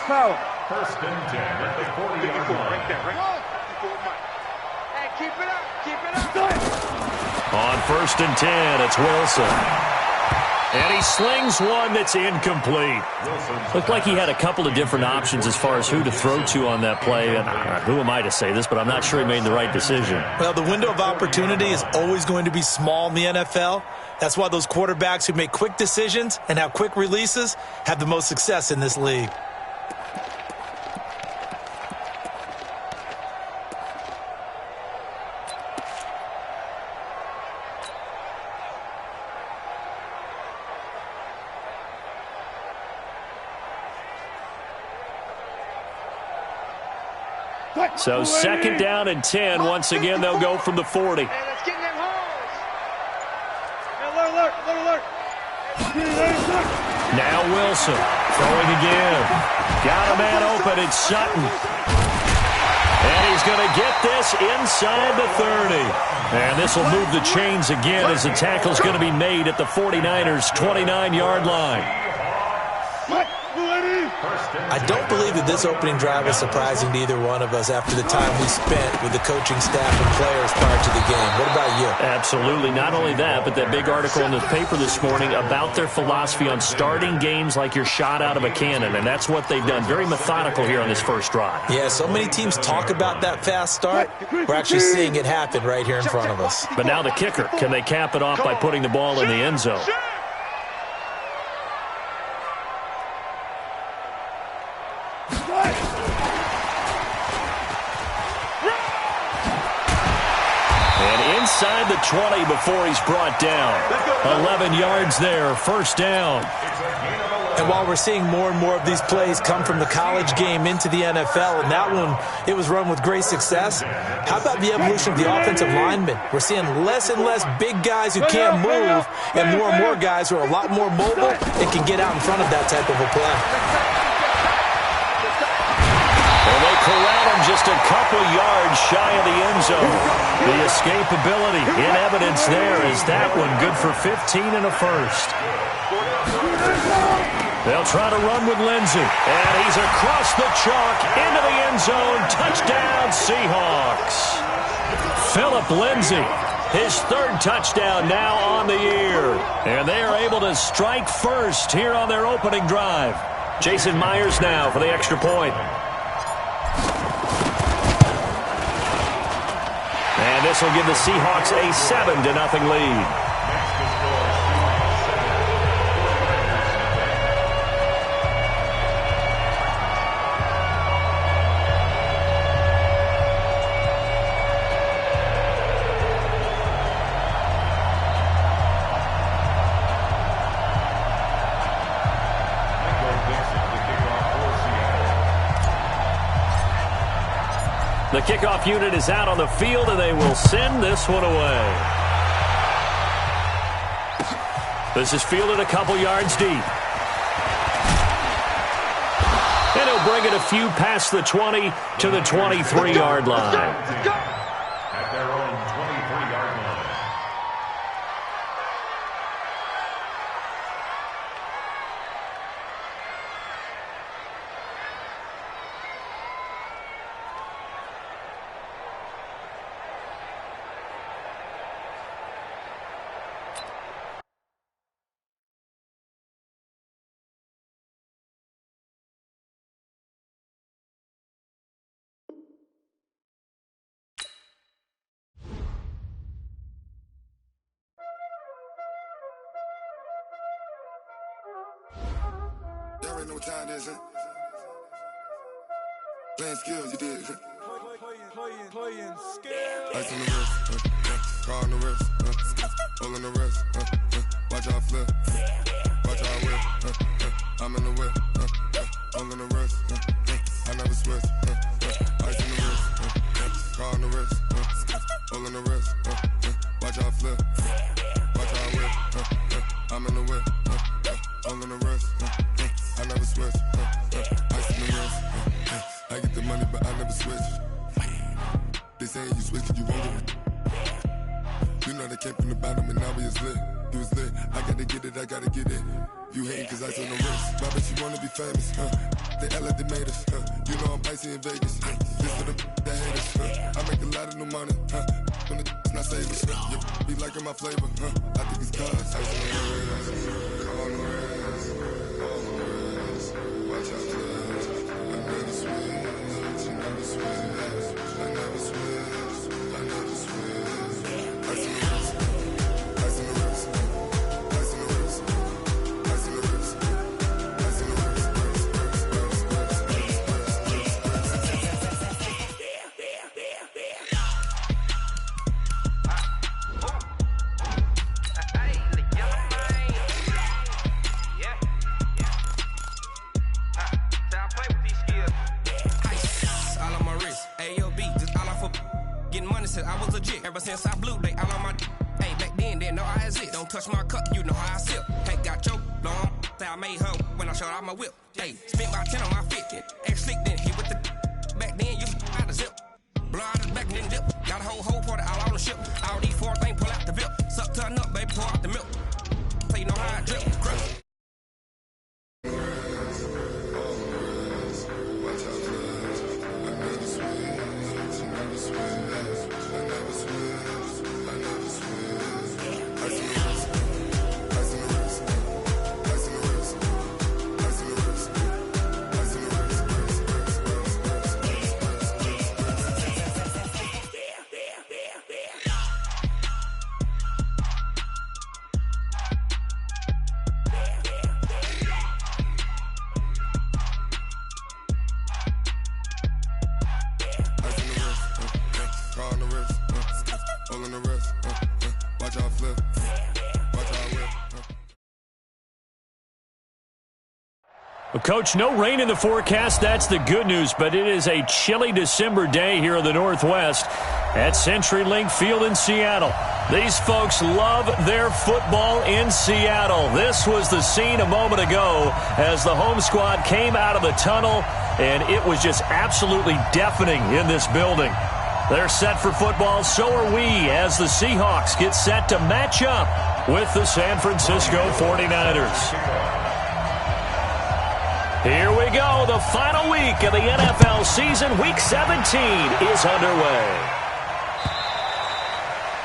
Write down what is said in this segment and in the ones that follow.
horsepower. First and 10 at the 40-yard line. Right there, right. Hey, keep it up, keep it up. On first and 10, it's Wilson. And he slings one that's incomplete. Looked like he had a couple of different options as far as who to throw to on that play. And who am I to say this, but I'm not sure he made the right decision. Well, the window of opportunity is always going to be small in the NFL. That's why those quarterbacks who make quick decisions and have quick releases have the most success in this league. So second down and 10. Once again, they'll go from the 40. Hey, let's get in them holes. Hey, alert. Now Wilson throwing again. Got a man open. It's Sutton. And he's going to get this inside the 30. And this will move the chains again as the tackle's going to be made at the 49ers' 29-yard line. I don't believe that this opening drive was surprising to either one of us after the time we spent with the coaching staff and players prior to the game. What about you? Absolutely. Not only that, but that big article in the paper this morning about their philosophy on starting games like you're shot out of a cannon, and that's what they've done. Very methodical here on this first drive. Yeah, so many teams talk about that fast start. We're actually seeing it happen right here in front of us. But now the kicker. Can they cap it off by putting the ball in the end zone? Inside the 20 before he's brought down. 11 yards there, first down. And while we're seeing more and more of these plays come from the college game into the NFL, and that one, it was run with great success, how about the evolution of the offensive linemen? We're seeing less and less big guys who can't move, and more guys who are a lot more mobile and can get out in front of that type of a play. Corral him just a couple yards shy of the end zone. The escapability in evidence there is that one good for 15 and a first. They'll try to run with Lindsey. And he's across the chalk into the end zone. Touchdown, Seahawks. Phillip Lindsey, his third touchdown now on the year. And they are able to strike first here on their opening drive. Jason Myers now for the extra point. And this will give the Seahawks a 7-0 lead. The kickoff unit is out on the field, and they will send this one away. This is fielded a couple yards deep. And he'll bring it a few past the 20 to the 23-yard line. At their own 23-yard line. Y'all already know what time it is, huh? Playing skills, you did. Playing skills. Ice on the wrist, car on the wrist, hole on the wrist, watch out flip, watch out whip, I'm in the whip, hole on the wrist, I never switch, ice on the wrist, car on the wrist, hole on the wrist, watch out flip, watch out whip, I'm in the whip, hole on the wrist, I never switch, ice on the wrist, I get the money but I never switch. They saying you switch cause you won't get it. You know they came from the bottom and now we is lit. You was lit, I gotta get it, I gotta get it. You hating cause I on the wrist. My bitch, you wanna be famous, they act like they made us. You know I'm icy in Vegas. This for the that hate us. I make a lot of new money. When the not save us. You be liking my flavor. I think it's cause. Ice on the wrist. On the wrist. On the wrist. Watch out, cuz. I never switch. I never switch. I never switch. I never switch. Ice on the wrist. Ice on the wrist. Ice on the wrist. Ice on the wrist. Ice on the wrist. I was legit. Ever since I blew, they all on my hey, back then, didn't know I exist. Don't touch my cup, you know how I sip. Hey, got choked, long. Say I made her when I showed out my whip. Hey, spent about 10 on my 50. Ex slick, then hit with the back then, you out the zip. Blow out the back, then dip. Got a whole party all on the ship. All these 4 things, pull out the VIP. Suck, turn up, baby, pour out the milk. So you know how I drip. Grip. Well, Coach, no rain in the forecast. That's the good news, but it is a chilly December day here in the Northwest at CenturyLink Field in Seattle. These folks love their football in Seattle. This was the scene a moment ago as the home squad came out of the tunnel, and it was just absolutely deafening in this building. They're set for football, so are we, as the Seahawks get set to match up with the San Francisco 49ers. Here we go. The final week of the NFL season. Week 17 is underway.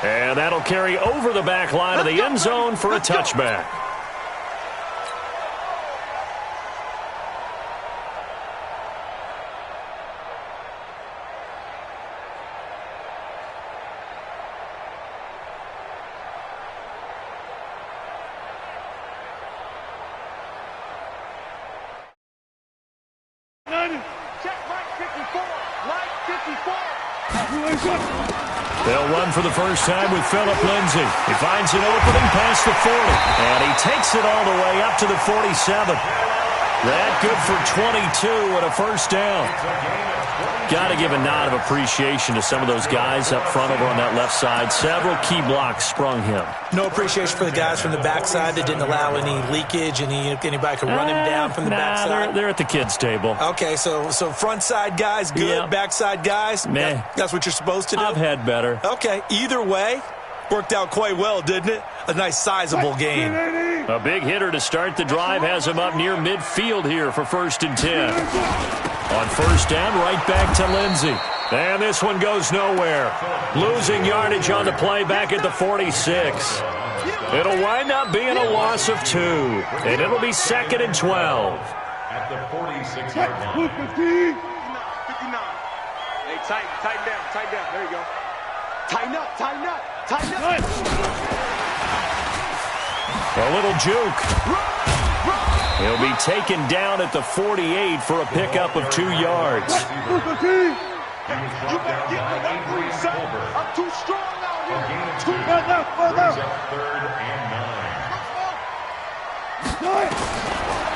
And that'll carry over the back line of the end zone for a touchback. They'll run for the first time with Phillip Lindsay. He finds an opening past the 40, and he takes it all the way up to the 47. That good for 22 and a first down. Got to give a nod of appreciation to some of those guys up front over on that left side. Several key blocks sprung him. No appreciation for the guys from the backside that didn't allow any leakage, and anybody could run him down from the backside. They're at the kids' table. Okay, so front side guys good, yeah. Backside guys, meh. That's what you're supposed to do? I've had better. Okay, either way, worked out quite well, didn't it? A nice sizable game. A big hitter to start the drive has him up near midfield here for 1st and 10. On first down, right back to Lindsay. And this one goes nowhere. Losing yardage on the play back at the 46. It'll wind up being a loss of 2. And it'll be 2nd and 12. At the 46-yard line. 59. Hey, tighten down. There you go. Tighten up. A little juke. He'll be taken down at the 48 for a pickup of 2 yards. I'm too strong out here. Further. 3rd and 9.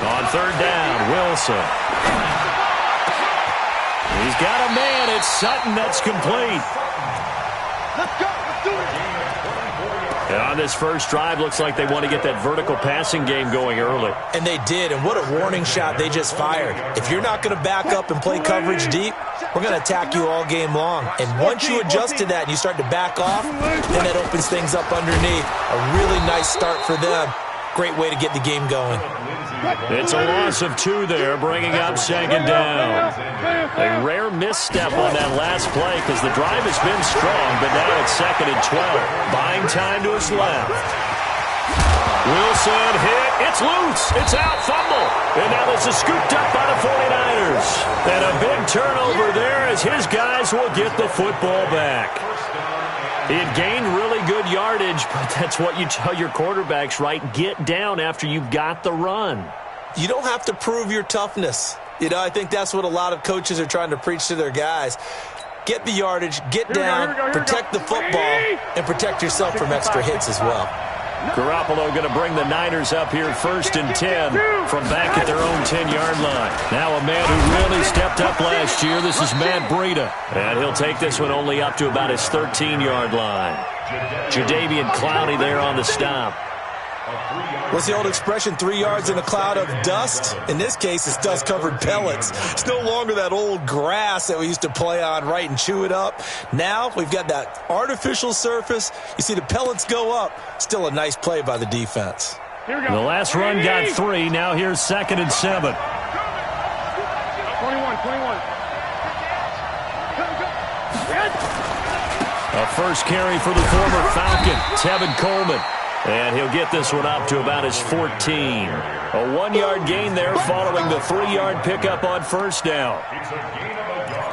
On 3rd down, Wilson. He's got a man. It's Sutton that's complete. Let's go. Let's do it. And on this first drive, looks like they want to get that vertical passing game going early. And they did, and what a warning shot they just fired. If you're not going to back up and play coverage deep, we're going to attack you all game long. And once you adjust to that and you start to back off, then that opens things up underneath. A really nice start for them. Great way to get the game going. It's a loss of 2 there, bringing up second down. A rare misstep on that last play because the drive has been strong, but now it's 2nd and 12. Buying time to his left. Wilson hit. It's loose. It's out. Fumble. And now this is scooped up by the 49ers. And a big turnover there as his guys will get the football back. He had gained really good yardage, but that's what you tell your quarterbacks, right? Get down after you've got the run. You don't have to prove your toughness. I think that's what a lot of coaches are trying to preach to their guys. Get the yardage, get down, protect the football, and protect yourself from extra hits as well. Garoppolo going to bring the Niners up here 1st and 10 from back at their own 10-yard line. Now a man who really stepped up last year. This is Matt Breida. And he'll take this one only up to about his 13-yard line. Jadeveon Clowney there on the stop. What's the old expression, 3 yards in a cloud of dust? In this case, it's dust-covered pellets. It's no longer that old grass that we used to play on, right, and chew it up. Now we've got that artificial surface. You see the pellets go up. Still a nice play by the defense. The last run got 3. Now here's 2nd and 7. 21. A first carry for the former Falcon, Tevin Coleman. And he'll get this one up to about his 14. A 1-yard gain there following the 3-yard pickup on first down.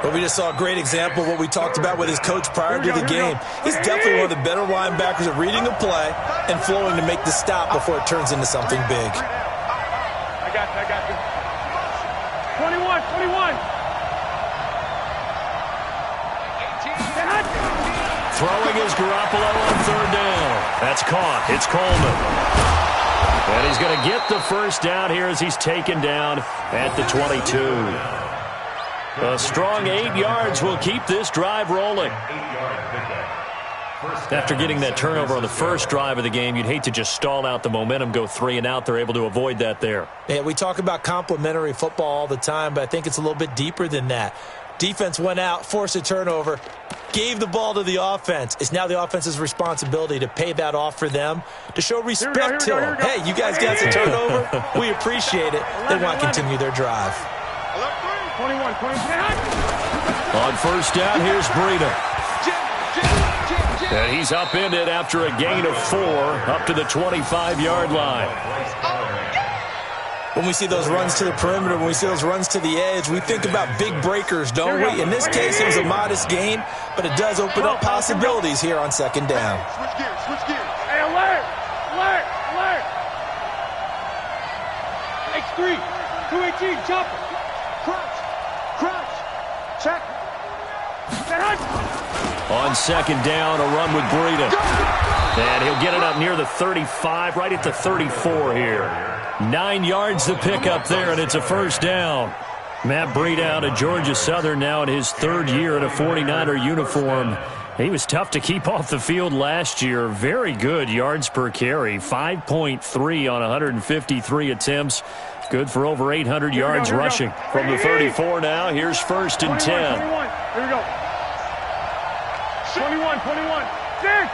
Well, we just saw a great example of what we talked about with his coach prior to the game. He's definitely one of the better linebackers at reading a play and flowing to make the stop before it turns into something big. I got you. 21. Throwing is Garoppolo on 3rd down. That's caught. It's Coleman. And he's going to get the first down here as he's taken down at the 22. A strong 8 yards will keep this drive rolling. After getting that turnover on the first drive of the game, you'd hate to just stall out the momentum, go 3 and out. They're able to avoid that there. Yeah, we talk about complementary football all the time, but I think it's a little bit deeper than that. Defense went out, forced a turnover, gave the ball to the offense. It's now the offense's responsibility to pay that off for them, to show respect to them. Hey, you guys got the turnover. We appreciate it. They want to continue their drive. 21. On first down, here's Breida. And he's upended after a gain of 4 up to the 25-yard line. When we see those runs to the perimeter, when we see those runs to the edge, we think about big breakers, don't we? In this case, it was a modest gain, but it does open up possibilities here on 2nd down. Switch gears. Hey, alert! X3, 218, chopper. Crouch. Check. On 2nd down, a run with Breida. And he'll get it up near the 35, right at the 34 here. 9 yards to pick up there, and it's a first down. Matt Breida out of Georgia Southern now in his 3rd year in a 49er uniform. He was tough to keep off the field last year. Very good yards per carry, 5.3 on 153 attempts. Good for over 800 yards rushing. From the 34 now, here's 1st and 10. 21. Here we go. 21. Sit.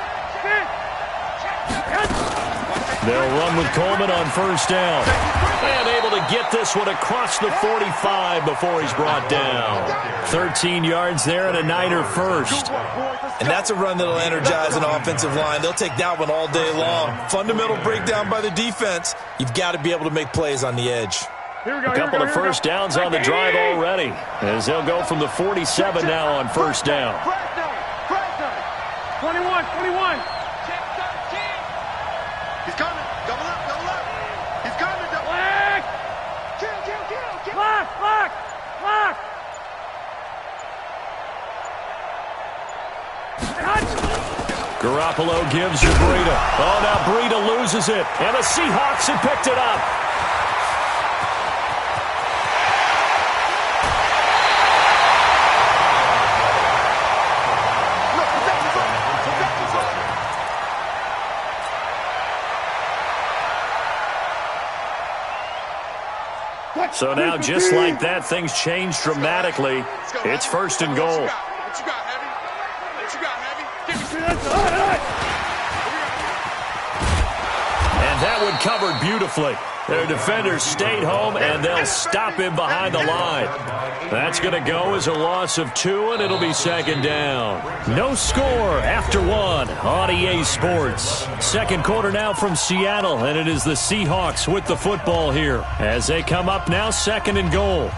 They'll run with Coleman on first down. And able to get this one across the 45 before he's brought down. 13 yards there and a Niner first. And that's a run that'll energize an offensive line. They'll take that one all day long. Fundamental breakdown by the defense. You've got to be able to make plays on the edge. A couple of first downs on the drive already, as they'll go from the 47 now on first down. 21. He's coming. Double up. He's coming. Black. Kill. Black. Garoppolo gives you Breida. Oh, now Breida loses it, and the Seahawks have picked it up. So now, just like that, things change dramatically. It's 1st and goal. What you got, Heavy? And that That one covered beautifully. Their defenders stayed home, and they'll stop him behind the line. That's going to go as a loss of 2, and it'll be second down. No score after 1 on EA Sports. Second quarter now from Seattle, and it is the Seahawks with the football here as they come up now second and goal.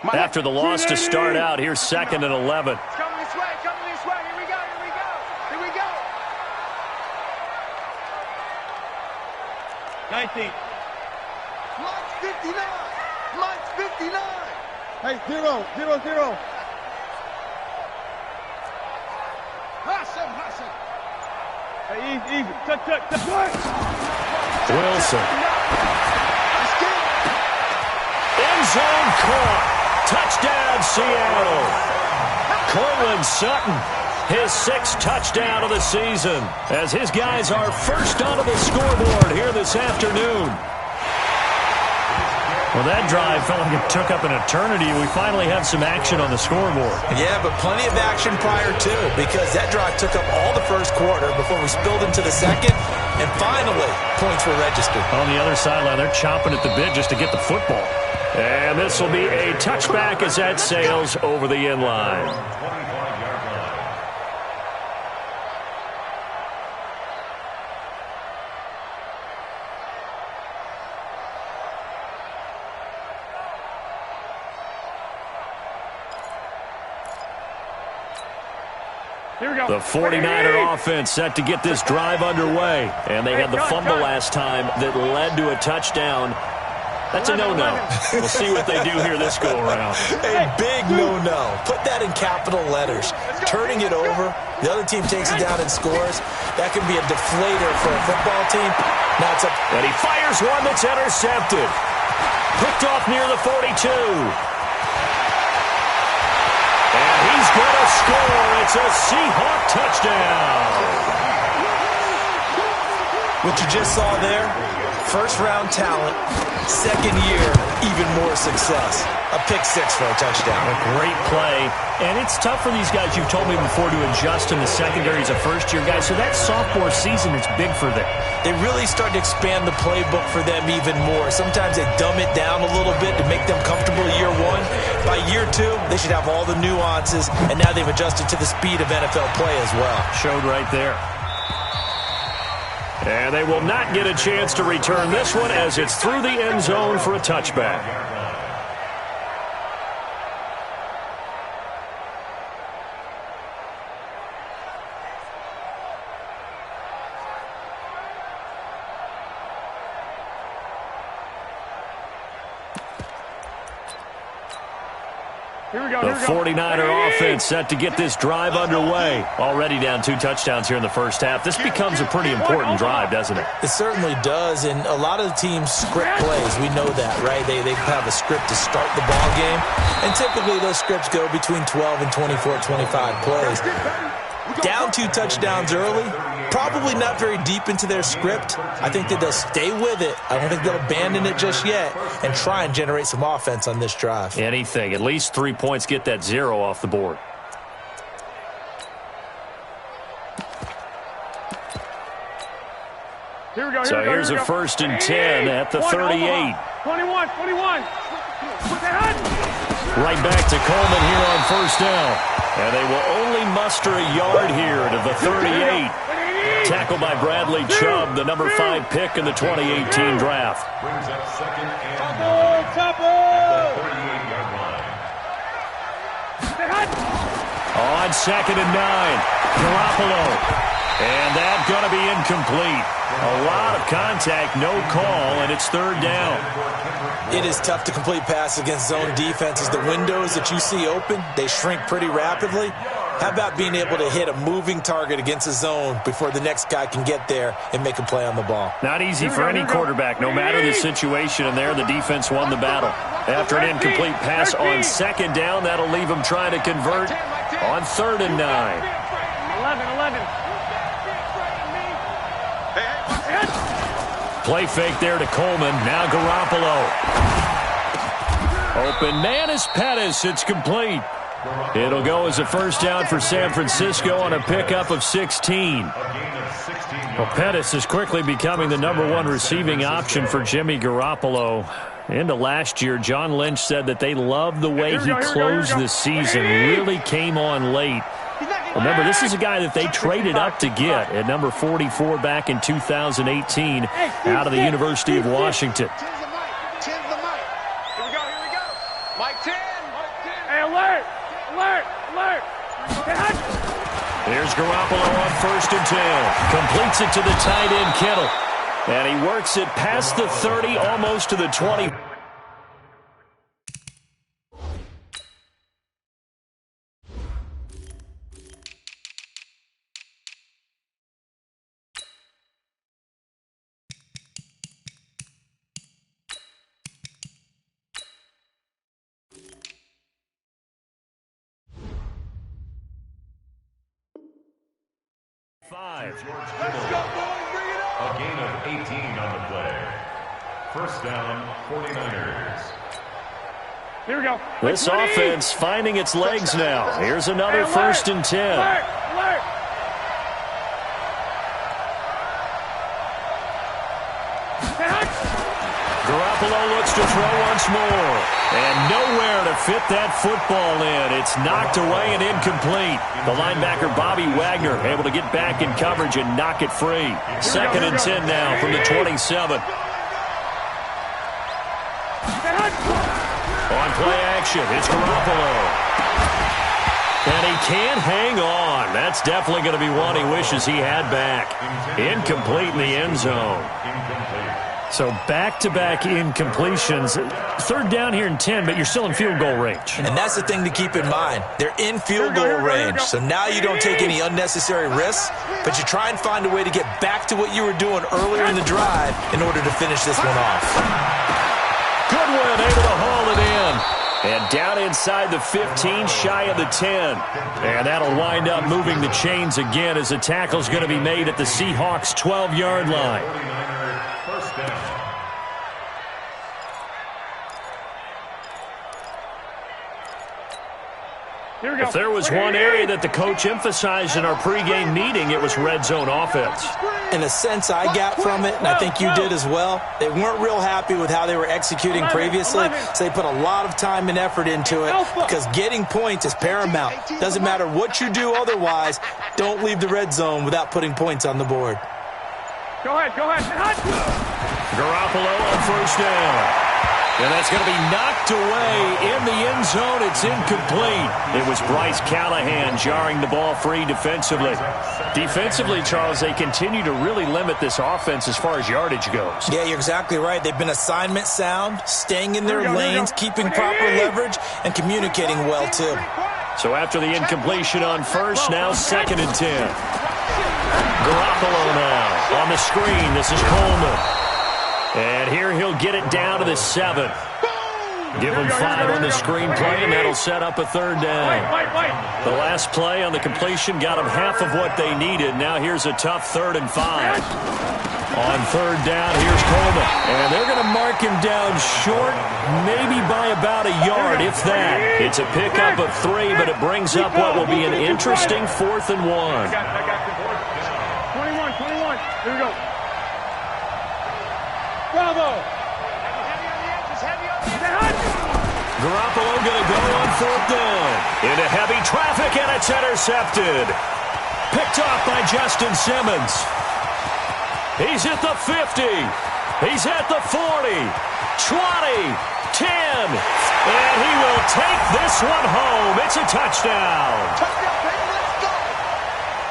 After the loss to start out, here's second and 11. It's coming this way, Here we go, Here we go. 19. March 59. March 59. Hey, 0. Hassan. Hey, easy. Touch. Wilson. End zone caught. Touchdown, Seattle. Cortland Sutton, his 6th touchdown of the season, as his guys are first onto the scoreboard here this afternoon. Well, that drive felt like it took up an eternity. We finally have some action on the scoreboard. Yeah, but plenty of action prior to, because that drive took up all the first quarter before we spilled into the second, and finally, points were registered. On the other sideline, they're chomping at the bit just to get the football. And this will be a touchback as that sails over the end line. The 49er offense set to get this drive underway. And they had the fumble last time that led to a touchdown. That's a no-no. We'll see what they do here this go-around. A big no-no. Put that in capital letters. Turning it over, the other team takes it down and scores. That can be a deflator for a football team. Now it's and he fires one that's intercepted. Picked off near the 42. And he's going to score. It's a Seahawk touchdown. What you just saw there, first-round talent, second year, even more success. A pick six for a touchdown. A great play. And it's tough for these guys, you've told me before, to adjust in the secondary as a first-year guy. So that sophomore season is big for them. They really start to expand the playbook for them even more. Sometimes they dumb it down a little bit to make them comfortable year one. By year two, they should have all the nuances, and now they've adjusted to the speed of NFL play as well. Showed right there. And they will not get a chance to return this one as it's through the end zone for a touchback. The 49er offense set to get this drive underway. Already down 2 touchdowns here in the first half. This becomes a pretty important drive, doesn't it? It certainly does, and a lot of the teams script plays. We know that, right? They have a script to start the ball game, and typically those scripts go between 12 and 24, 25 plays. Down 2 touchdowns early, probably not very deep into their script. I think that they'll stay with it. I don't think they'll abandon it just yet and try and generate some offense on this drive. Anything. At least 3 points, get that 0 off the board. So here's a 1st and 10 at the 38. 21. Right back to Coleman here on 1st down. And they will only muster a yard here to the 38. Tackled by Bradley Chubb, the number 5 pick in the 2018 draft. Brings up 2nd and 9 Double. at the 38-yard line. On 2nd and 9, Garoppolo. And that's going to be incomplete. A lot of contact, no call, and it's 3rd down. It is tough to complete passes against zone defenses. The windows that you see open, they shrink pretty rapidly. How about being able to hit a moving target against a zone before the next guy can get there and make a play on the ball? Not easy for any quarterback, no matter the situation, and there the defense won the battle. After an incomplete pass on 2nd down, that'll leave them trying to convert on 3rd and 9. 11. Play fake there to Coleman. Now Garoppolo. Open man is Pettis. It's complete. It'll go as a 1st down for San Francisco on a pickup of 16. Well, Pettis is quickly becoming the number 1 receiving option for Jimmy Garoppolo. Into last year, John Lynch said that they loved the way he closed the season. Really came on late. Remember, this is a guy that they traded up to get at number 44 back in 2018 out of the University of Washington. Here we go. Mike 10. Hey, alert. Here's Garoppolo on 1st and 10. Completes it to the tight end, Kittle. And he works it past the 30, almost to the 20. Let's go, boys. Bring it up. A gain of 18 on the play. 1st down, 49ers. Here we go. This offense finding its legs now. Here's another 1st and 10. Alert. Garoppolo looks to throw once more. And nowhere to fit that football in. It's knocked away and incomplete. The linebacker, Bobby Wagner, able to get back in coverage and knock it free. 2nd and 10 now from the 27. On play action, it's Garoppolo. And he can't hang on. That's definitely going to be one he wishes he had back. Incomplete in the end zone. So back-to-back incompletions. 3rd down here and 10, but you're still in field goal range. And that's the thing to keep in mind. They're in field goal range. So now you don't take any unnecessary risks, but you try and find a way to get back to what you were doing earlier in the drive in order to finish this one off. Goodwin able to haul it in. And down inside the 15, shy of the 10. And that'll wind up moving the chains again as the tackle's going to be made at the Seahawks' 12-yard line. If there was one area that the coach emphasized in our pregame meeting, it was red zone offense. In a sense, I got from it, and I think you did as well, they weren't real happy with how they were executing previously, so they put a lot of time and effort into it because getting points is paramount. Doesn't matter what you do otherwise, don't leave the red zone without putting points on the board. Go ahead. Garoppolo on first down. And that's going to be knocked away in the end zone. It's incomplete. It was Bryce Callahan jarring the ball free defensively. Defensively, Charles, they continue to really limit this offense as far as yardage goes. Yeah, you're exactly right. They've been assignment sound, staying in their lanes, keeping proper leverage, and communicating well, too. So after the incompletion on first, now 2nd and 10. Garoppolo now on the screen. This is Coleman. And here he'll get it down to the 7. Give him 5 on the screenplay, and that'll set up a 3rd down. The last play on the completion got them half of what they needed. Now here's a tough 3rd and 5. On 3rd down, here's Coleman. And they're going to mark him down short, maybe by about a yard, if that. It's a pickup of 3, but it brings up what will be an interesting 4th and 1. 21. Here we go. Bravo! Garoppolo going to go on 4th down. Into heavy traffic, and it's intercepted. Picked off by Justin Simmons. He's at the 50. He's at the 40. 20. 10. And he will take this one home. It's a touchdown.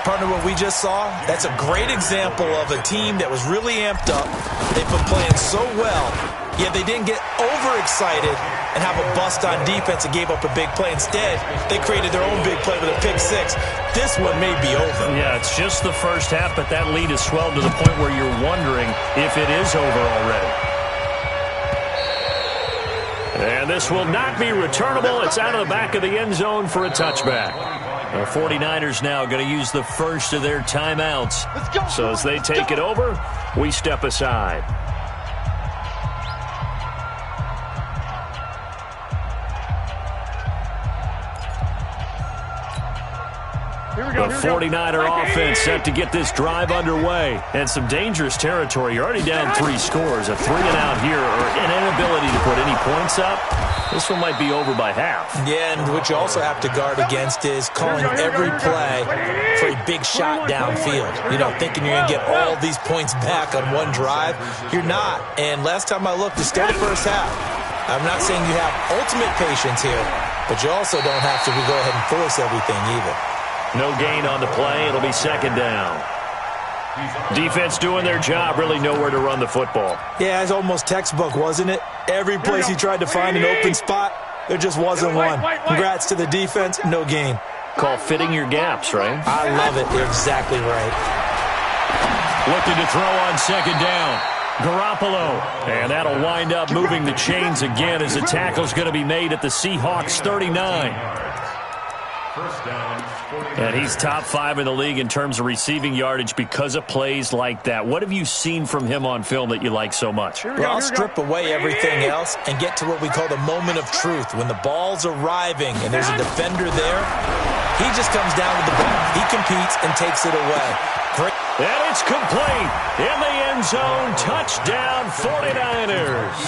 Partner, what we just saw, that's a great example of a team that was really amped up. They've been playing so well, yet they didn't get overexcited and have a bust on defense and gave up a big play. Instead, they created their own big play with a pick 6. This one may be over. Yeah, it's just the first half, but that lead has swelled to the point where you're wondering if it is over already. And this will not be returnable. It's out of the back of the end zone for a touchback. The 49ers now going to use the first of their timeouts. So as they take it over, we step aside. The 49er offense set to get this drive underway. And some dangerous territory. You're already down 3 scores. A 3-and-out here or an inability to put any points up. This one might be over by half. Yeah, and what you also have to guard against is calling every play for a big shot downfield. You know, thinking you're going to get all these points back on one drive. You're not. And last time I looked, it's still the first half. I'm not saying you have ultimate patience here, but you also don't have to go ahead and force everything either. No gain on the play. It'll be 2nd down. Defense doing their job, really nowhere to run the football. Yeah, it's almost textbook, wasn't it? Every place he tried to find an open spot, there just wasn't one. Congrats to the defense, no gain. Call fitting your gaps, right? I love it. You're exactly right. Looking to throw on 2nd down. Garoppolo. And that'll wind up moving the chains again as the tackle's going to be made at the Seahawks 39. And he's top 5 in the league in terms of receiving yardage because of plays like that. What have you seen from him on film that you like so much? Well, I'll strip away everything else and get to what we call the moment of truth. When the ball's arriving and there's a defender there, he just comes down with the ball. He competes and takes it away. Great. And it's complete. In the end zone, touchdown 49ers.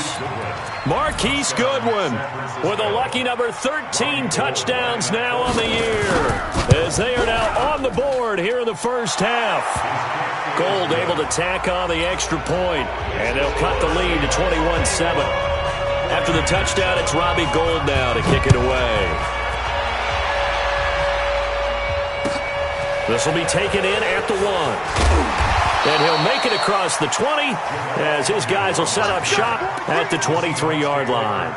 Marquise Goodwin with a lucky number 13 touchdowns now on the year as they are now on the board here in the first half. Gold able to tack on the extra point, and they'll cut the lead to 21-7. After the touchdown, it's Robbie Gould now to kick it away. This will be taken in at the 1. And he'll make it across the 20 as his guys will set up shop at the 23-yard line.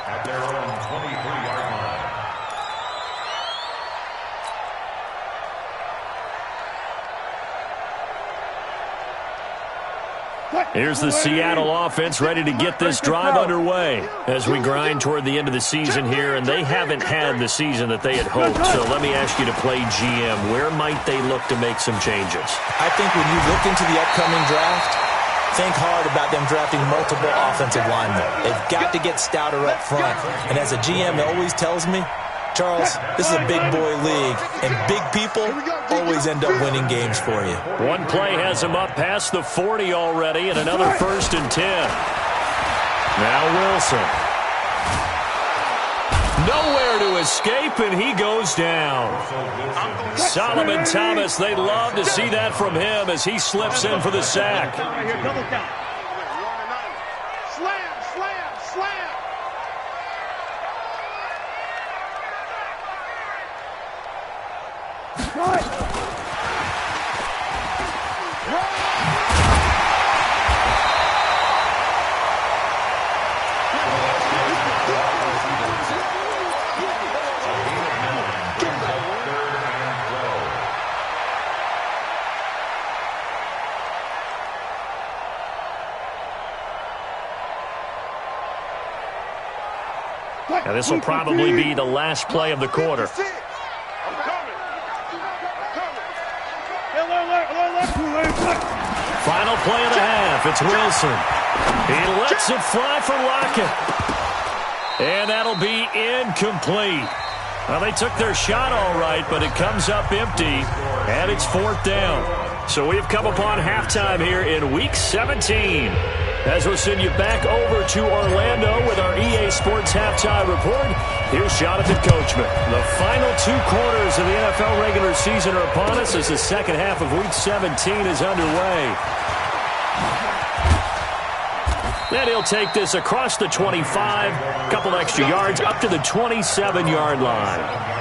At their own 23-yard line. Here's the Seattle offense ready to get this drive underway as we grind toward the end of the season here, and they haven't had the season that they had hoped. So let me ask you to play GM. Where might they look to make some changes? I think when you look into the upcoming draft, think hard about them drafting multiple offensive linemen. They've got to get stouter up front. And as a GM, it always tells me, Charles, this is a big boy league, and big people always end up winning games for you. One play has him up past the 40 already, and another 1st and 10. Now Wilson. Nowhere to escape, and he goes down. Solomon Thomas, they'd love to see that from him as he slips in for the sack. And this will probably be the last play of the quarter. Final play of the half. It's Wilson. He lets it fly for Lockett. And that'll be incomplete. Well, they took their shot all right, but it comes up empty, and it's 4th down. So we have come upon halftime here in Week 17. As we'll send you back over to Orlando with our EA Sports Halftime Report, here's Jonathan Coachman. The final 2 quarters of the NFL regular season are upon us as the second half of Week 17 is underway. Then he'll take this across the 25, a couple extra yards, up to the 27-yard line.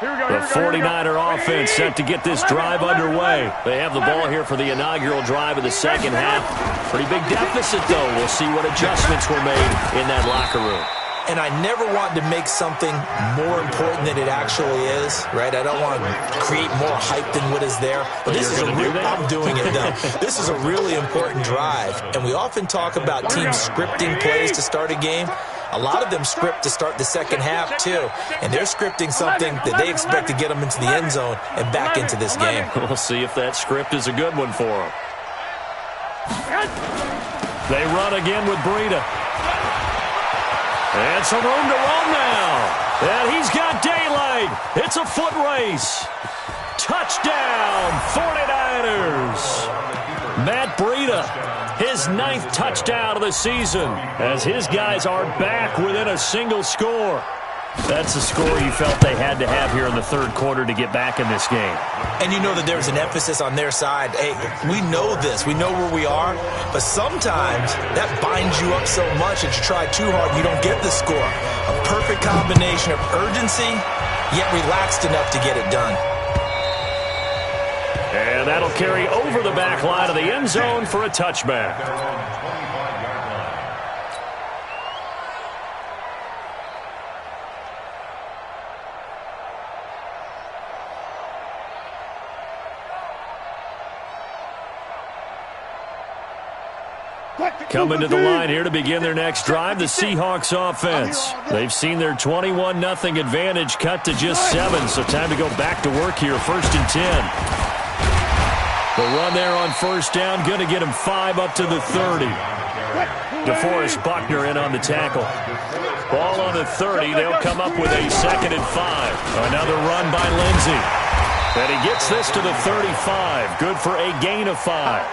The 49er offense set to get this drive underway. They have the ball here for the inaugural drive of the second half. Pretty big deficit, though. We'll see what adjustments were made in that locker room. And I never want to make something more important than it actually is, right? I don't want to create more hype than what is there. But this is I'm doing it, though. This is a really important drive. And we often talk about teams scripting plays to start a game. A lot of them script to start the second half, too. And they're scripting something that they expect to get them into the end zone and back into this game. We'll see if that script is a good one for them. They run again with Breida. And some room to roam now. And he's got daylight. It's a foot race. Touchdown, 49ers. Matt Breida, his 9th touchdown of the season, as his guys are back within a single score. That's the score you felt they had to have here in the third quarter to get back in this game. And you know that there's an emphasis on their side. Hey, we know this. We know where we are. But sometimes that binds you up so much that you try too hard, you don't get the score. A perfect combination of urgency, yet relaxed enough to get it done. And that'll carry over the back line of the end zone for a touchback. Coming to the line here to begin their next drive, the Seahawks offense. They've seen their 21-0 advantage cut to just 7, so time to go back to work here, 1st and 10. The run there on 1st down, going to get him 5 up to the 30. DeForest Buckner in on the tackle. Ball on the 30. They'll come up with a 2nd and 5. Another run by Lindsey. And he gets this to the 35. Good for a gain of 5.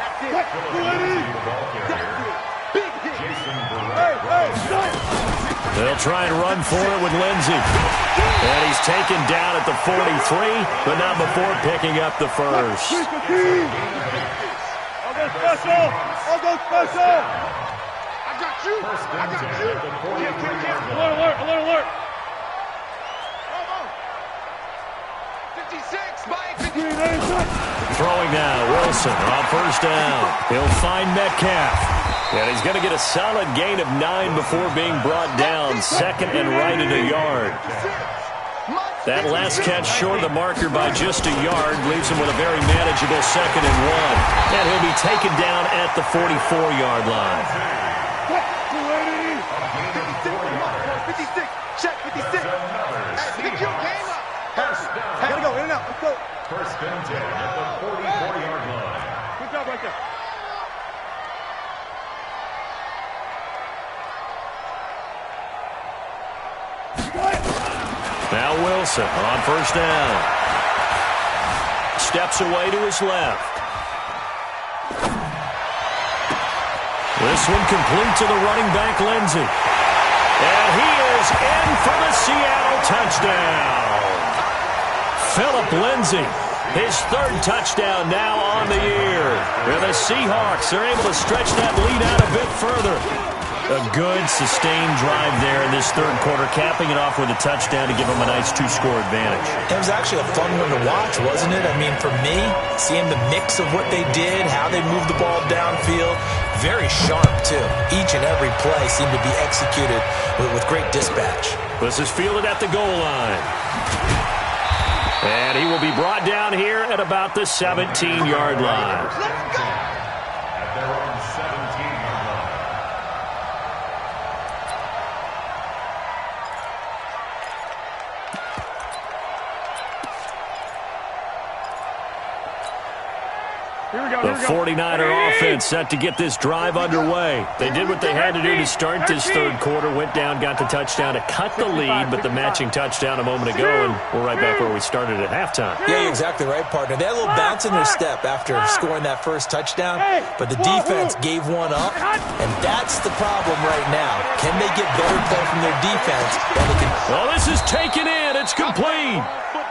They'll try and run for it with Lindsey. And he's taken down at the 43, but not before picking up the first. I'll go special! I'll go special! I got you! I got you! Alert, alert, alert! 56 by 50. Throwing now, Wilson on 1st down. He'll find Metcalf. And he's going to get a solid gain of 9 before being brought down, 2nd and right at a yard. That last catch short of the marker by just a yard leaves him with a very manageable 2nd and 1. And he'll be taken down at the 44-yard line. 56. Check 56. Pick your game up. Gotta go. In and out. Let's go. First and 10 at the 44-yard line. Good job right there. Now Wilson on first down. Steps away to his left. This one complete to the running back, Lindsey. And he is in for the Seattle touchdown. Philip Lindsey, his 3rd touchdown now on the year. And the Seahawks are able to stretch that lead out a bit further. A good, sustained drive there in this 3rd quarter, capping it off with a touchdown to give them a nice 2-score advantage. It was actually a fun one to watch, wasn't it? I mean, for me, seeing the mix of what they did, how they moved the ball downfield, very sharp, too. Each and every play seemed to be executed with great dispatch. This is fielded at the goal line. And he will be brought down here at about the 17-yard line. At their own 17-yard line. The 49er offense set to get this drive underway. They did what they had to do to start this 3rd quarter. Went down, got the touchdown to cut the lead, but the matching touchdown a moment ago, and we're right back where we started at halftime. Yeah, you're exactly right, partner. They had a little bounce in their step after scoring that first touchdown, but the defense gave one up, and that's the problem right now. Can they get better play from their defense? Well, this is taken in. It's complete.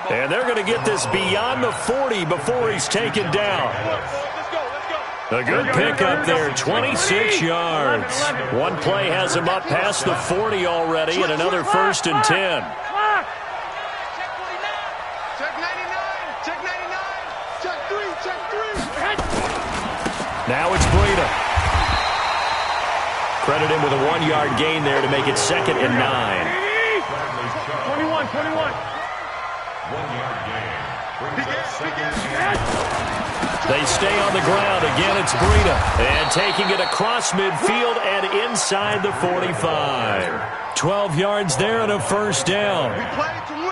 And they're going to get this beyond the 40 before he's taken down. A good pickup there, 26 yards. One play has him up past the 40 already, and another 1st and 10. Check 99. Check 99. Check 3. Check 3. Now it's Breida. Credit him with a 1-yard gain there to make it 2nd and 9. 21. 1-yard gain. Brings up 2nd and 9. They stay on the ground. Again, it's Breida. And taking it across midfield and inside the 45. 12 yards there and a 1st down.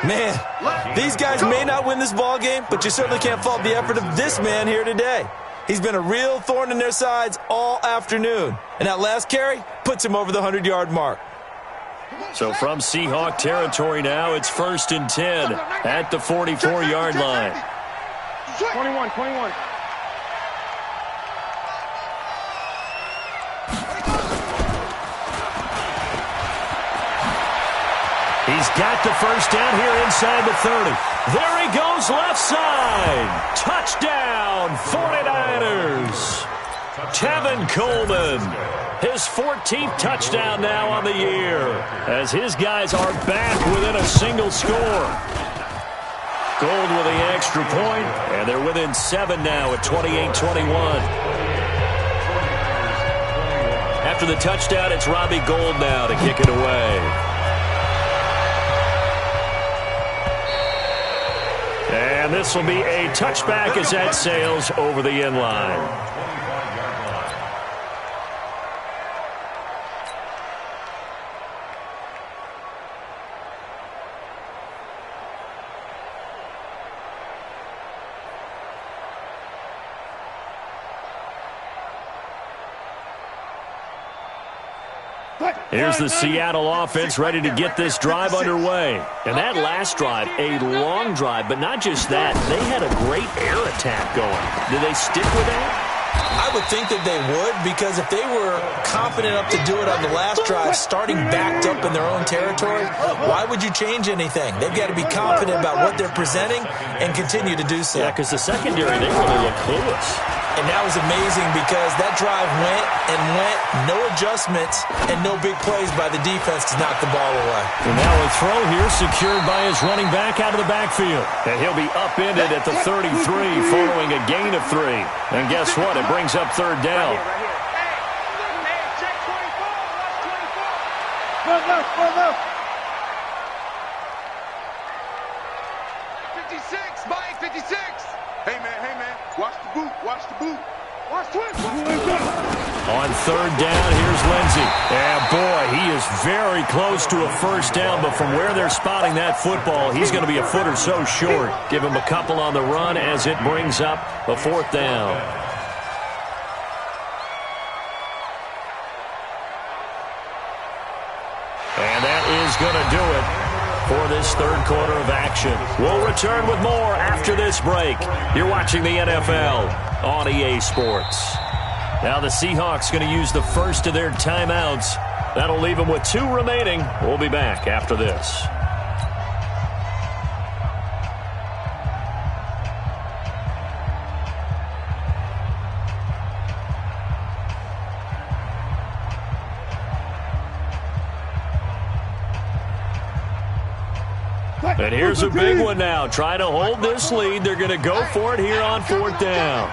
Man, these guys may not win this ball game, but you certainly can't fault the effort of this man here today. He's been a real thorn in their sides all afternoon. And that last carry puts him over the 100-yard mark. So from Seahawk territory now, it's 1st and 10 at the 44-yard line. 21. He's got the 1st down here inside the 30. There he goes left side. Touchdown, 49ers. Tevin Coleman, his 14th touchdown now on the year, as his guys are back within a single score. Gold with the extra point, and they're within 7 now at 28-21. After the touchdown, it's Robbie Gould now to kick it away. And this will be a touchback as that sails over the end line. Here's the Seattle offense ready to get this drive underway. And that last drive, a long drive, but not just that. They had a great air attack going. Did they stick with that? I would think that they would, because if they were confident enough to do it on the last drive, starting backed up in their own territory, why would you change anything? They've got to be confident about what they're presenting and continue to do so. Yeah, because the secondary, they really look clueless. And that was amazing because that drive went and went, no adjustments, and no big plays by the defense to knock the ball away. And now a throw here secured by his running back out of the backfield. And he'll be upended at the 33 following a gain of 3. And guess what? It brings up 3rd down. On third down, here's Lindsey. And boy, he is very close to a first down, but from where they're spotting that football, he's going to be a foot or so short. Give him a couple on the run as it brings up a fourth down. And that is going to do it for this third quarter of action. We'll return with more after this break. You're watching the NFL on EA Sports. Now the Seahawks going to use the first of their timeouts. That'll leave them with 2 remaining. We'll be back after this. And here's a big one now. Trying to hold this lead. They're going to go for it here on fourth down.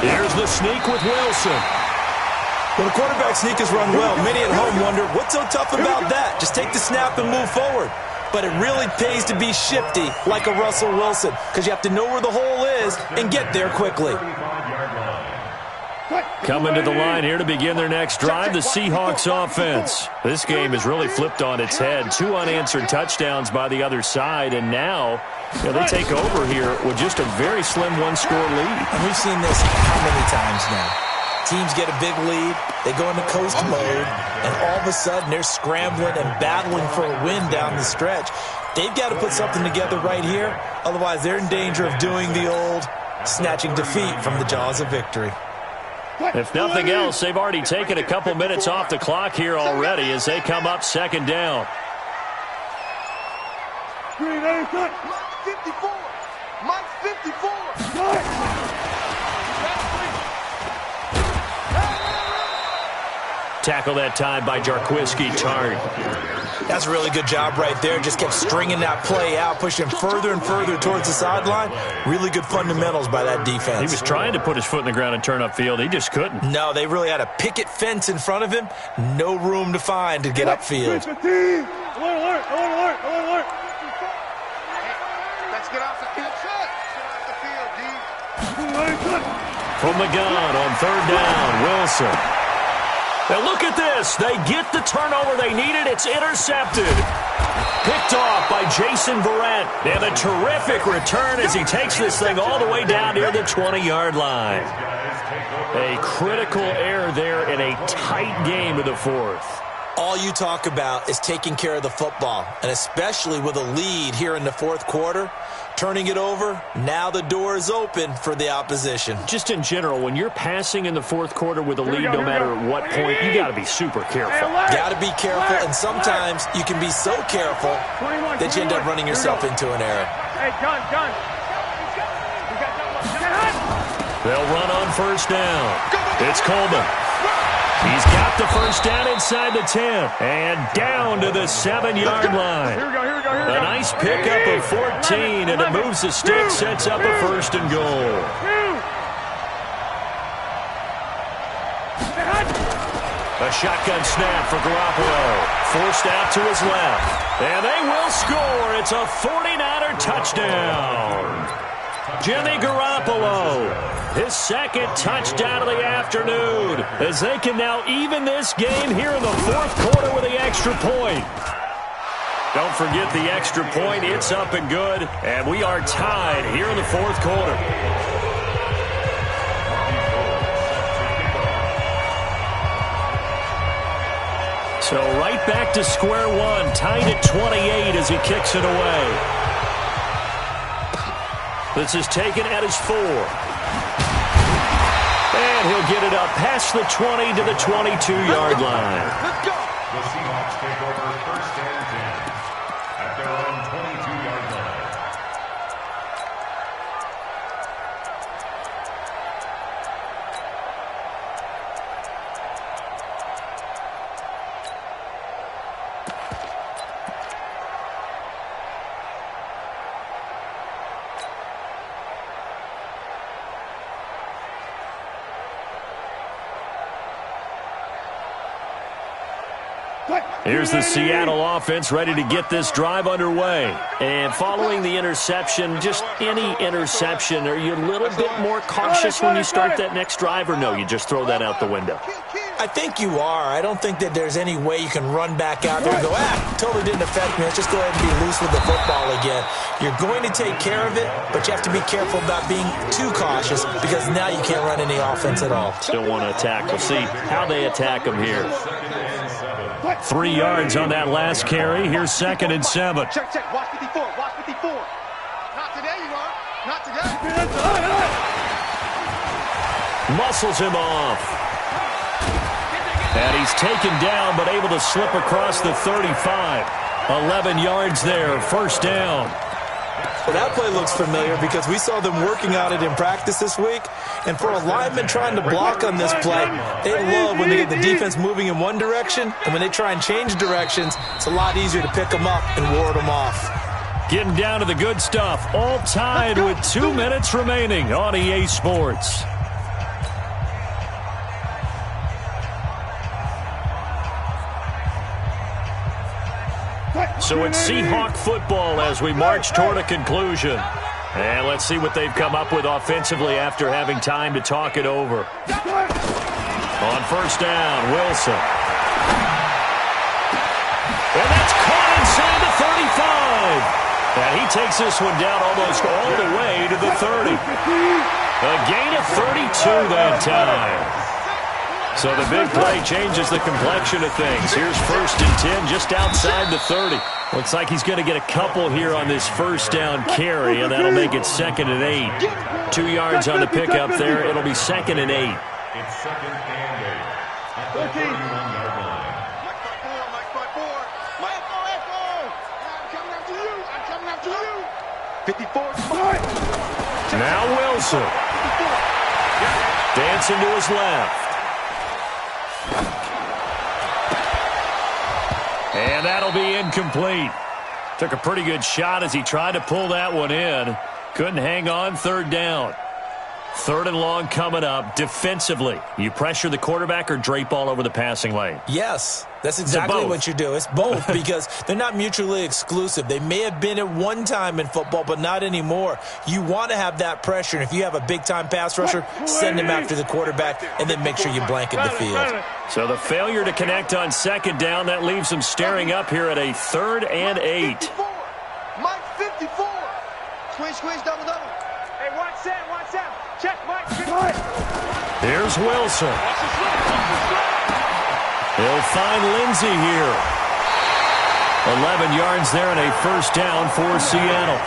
Here's the sneak with Wilson. When a quarterback sneak is run well, many at home wonder, what's so tough about that? Just take the snap and move forward. But it really pays to be shifty like a Russell Wilson, because you have to know where the hole is and get there quickly. Coming to the line here to begin their next drive, the Seahawks offense. This game has really flipped on its head. 2 unanswered touchdowns by the other side, and now they take over here with just a very slim 1-score lead. And we've seen this how many times now? Teams get a big lead, they go into coast mode, and all of a sudden they're scrambling and battling for a win down the stretch. They've got to put something together right here, otherwise they're in danger of doing the old snatching defeat from the jaws of victory. If nothing else, they've already taken a couple minutes off the clock here already as they come up second down. Mike 54. Mike 54. Tackle that time by Jarquiski Tartt. That's a really good job right there. Just kept stringing that play out, pushing further and further towards the sideline. Really good fundamentals by that defense. He was trying to put his foot in the ground and turn upfield. He just couldn't. No, they really had a picket fence in front of him. No room to find to get upfield. Alert, alert, alert, alert. Let's get off the field. Get off the field, D. From the gun on third down, Wilson. Now look at this. They get the turnover they needed. It's intercepted. Picked off by Jason Verrett. And a terrific return as he takes this thing all the way down near the 20-yard line. A critical error there in a tight game of the fourth. All you talk about is taking care of the football, and especially with a lead here in the fourth quarter. Turning it over, now the door is open for the opposition. Just in general, when you're passing in the fourth quarter with a lead, no matter at what point, you got to be super careful. Got to be careful, and sometimes you can be so careful that you end up running yourself into an error. Hey, John. They'll run on first down. It's Coleman. He's got the first down inside the 10 and down to the 7-yard line. Here we go. A nice pickup of 14, and it moves the stick, sets up a first and goal. A shotgun snap for Garoppolo. Forced out to his left. And they will score. It's a 49er touchdown. Jimmy Garoppolo, his second touchdown of the afternoon, as they can now even this game here in the fourth quarter with the extra point. Don't forget the extra point. It's up and good, and we are tied here in the fourth quarter. So right back to square one, tied at 28 as he kicks it away. This is taken at his 4. And he'll get it up past the 20 to the 22-yard line. Let's go. The Seahawks take over first and 10 at their own 22-yard line. Here's the Seattle offense ready to get this drive underway. And following the interception, just any interception, are you a little bit more cautious when you start that next drive, or no, you just throw that out the window? I think you are. I don't think that there's any way you can run back out there and go, totally didn't affect me. Let's just go ahead and be loose with the football again. You're going to take care of it, but you have to be careful about being too cautious because now you can't run any offense at all. Still want to attack. We'll see how they attack them here. 3 yards on that last carry. Here's 2nd and 7. Check. Watch 54. Watch 54. Not today, you are. Not today. Muscles him off. And he's taken down, but able to slip across the 35. 11 yards there, 1st down. Well, that play looks familiar because we saw them working on it in practice this week. And for a lineman trying to block on this play, they love when they get the defense moving in one direction. And when they try and change directions, it's a lot easier to pick them up and ward them off. Getting down to the good stuff. All tied with 2 minutes remaining on EA Sports. So it's Seahawk football as we march toward a conclusion. And let's see what they've come up with offensively after having time to talk it over. On 1st down, Wilson. And that's caught inside the 35. And he takes this one down almost all the way to the 30. A gain of 32 that time. So the big play changes the complexion of things. Here's 1st and 10 just outside the 30. Looks like he's going to get a couple here on this 1st down carry, and that'll make it 2nd and 8. 2 yards on the pickup there. It'll be 2nd and 8. It's 2nd and 8. At the 31-yard line. Mike by four. I'm coming after you. 54. Now Wilson. Dancing to his left. And that'll be incomplete. Took a pretty good shot as he tried to pull that one in. Couldn't hang on. 3rd down. 3rd and long coming up. Defensively, you pressure the quarterback or drape all over the passing lane? Yes, that's exactly what you do. It's both because they're not mutually exclusive. They may have been at one time in football, but not anymore. You want to have that pressure, and if you have a big-time pass rusher, send him after the quarterback, and then make sure you blanket the field. So the failure to connect on 2nd down, that leaves them staring up here at a 3rd and 8. Mike 54. Squeeze, double. Hey, watch that. Check, Mike. Here's Wilson. He'll find Lindsey here. 11 yards there and a 1st down for Seattle.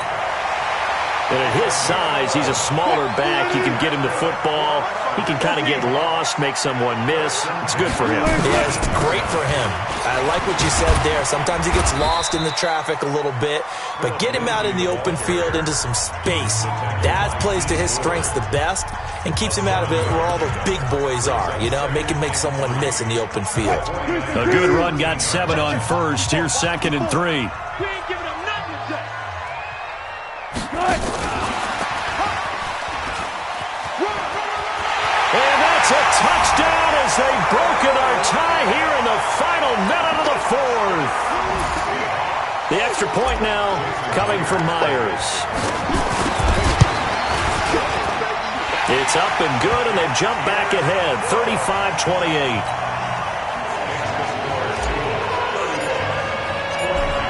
And at his size, he's a smaller back. You can get him the football. He can kind of get lost, make someone miss. It's good for him. Yeah, it's great for him. I like what you said there. Sometimes he gets lost in the traffic a little bit, but get him out in the open field into some space. That plays to his strengths the best and keeps him out of it where all the big boys are. You know, make him make someone miss in the open field. A good run, got 7 on 1st. Here's 2nd and 3. We ain't giving him nothing today. And that's a touchdown as they've broken our tie here in the final minute of the 4th. The extra point now coming from Myers. It's up and good, and they've jumped back ahead, 35-28.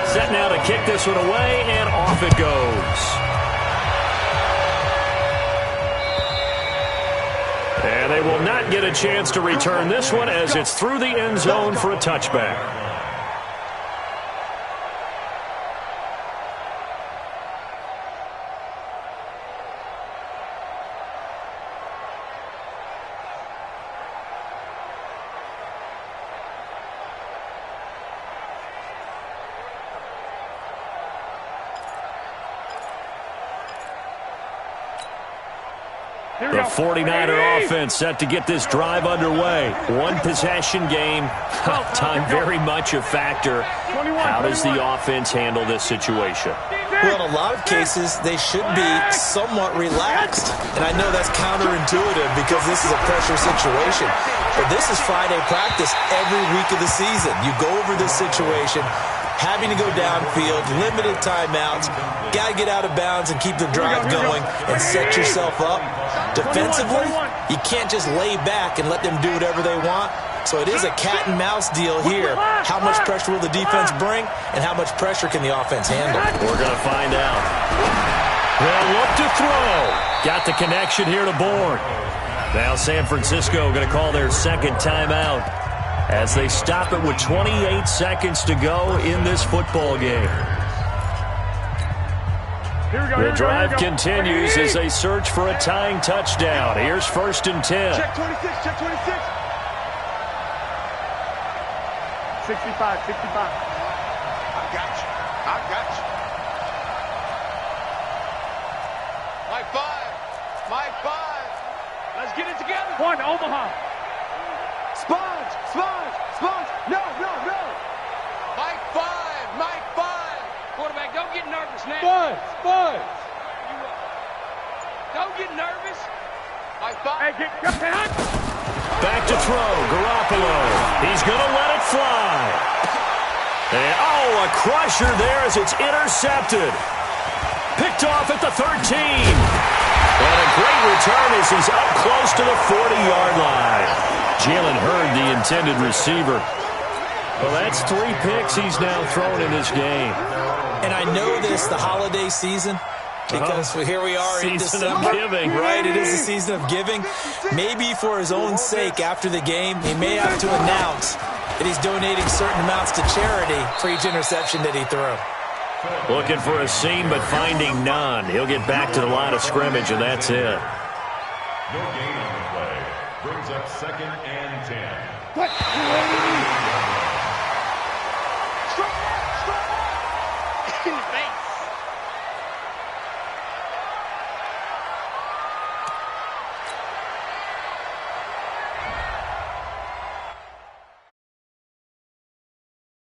Set now to kick this one away, and off it goes. And they will not get a chance to return this one as it's through the end zone for a touchback. The 49er offense set to get this drive underway. One possession game. Time very much a factor. How does the offense handle this situation? Well, in a lot of cases, they should be somewhat relaxed. And I know that's counterintuitive because this is a pressure situation. But this is Friday practice every week of the season. You go over this situation, having to go downfield, limited timeouts, got to get out of bounds and keep the drive going and set yourself up. Defensively, you can't just lay back and let them do whatever they want. So it is a cat and mouse deal here. How much pressure will the defense bring, and how much pressure can the offense handle? We're going to find out. They'll look to throw. Got the connection here to Bourne. Now San Francisco going to call their second timeout as they stop it with 28 seconds to go in this football game. The drive continues as they search for a tying touchdown. Here's 1st and 10. Check 26, check 26. 65. I got you. Mike 5. Let's get it together. One, Omaha. Sponge. No. Mike 5. Quarterback, don't get nervous now. Sponge. Don't get nervous. Mike 5. Hey, get Back to throw, Garoppolo. He's going to let it fly. And, a crusher there as it's intercepted. Picked off at the 13. And a great return as he's up close to the 40-yard line. Jalen Hurd, the intended receiver. Well, that's 3 picks he's now thrown in this game. And I know this, the holiday season, because here we are in December. Season of giving. Right, it is a season of giving. Maybe for his own sake, after the game, he may have to announce that he's donating certain amounts to charity for each interception that he threw. Looking for a seam, but finding none. He'll get back to the line of scrimmage, and that's it. No gain on the play. Brings up 2nd and 10.